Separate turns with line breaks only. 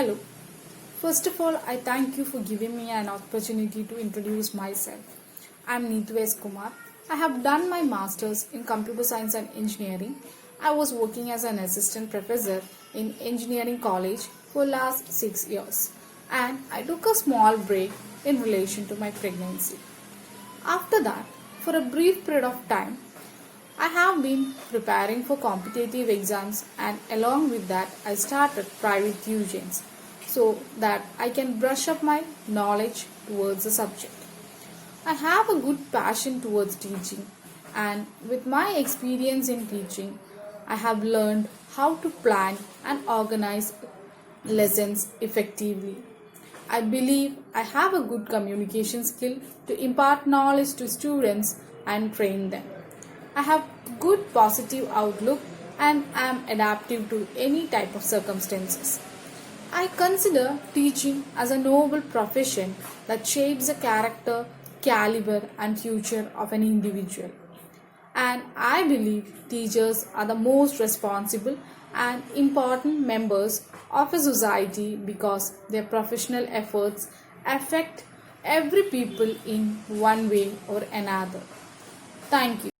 Hello. First of all, I thank you for giving me an opportunity to introduce myself. I'm Neetu S. Kumar. I have done my master's in computer science and engineering. I was working as an assistant professor in engineering college for last 6 years, and I took a small break in relation to my pregnancy. After that, for a brief period of time, I have been preparing for competitive exams, and along with that I started private tuitions so that I can brush up my knowledge towards the subject. I have a good passion towards teaching, and with my experience in teaching I have learned how to plan and organize lessons effectively. I believe I have a good communication skill to impart knowledge to students and train them. I have good positive outlook and am adaptive to any type of circumstances. I consider teaching as a noble profession that shapes the character, caliber and future of an individual. And I believe teachers are the most responsible and important members of a society because their professional efforts affect every people in one way or another. Thank you.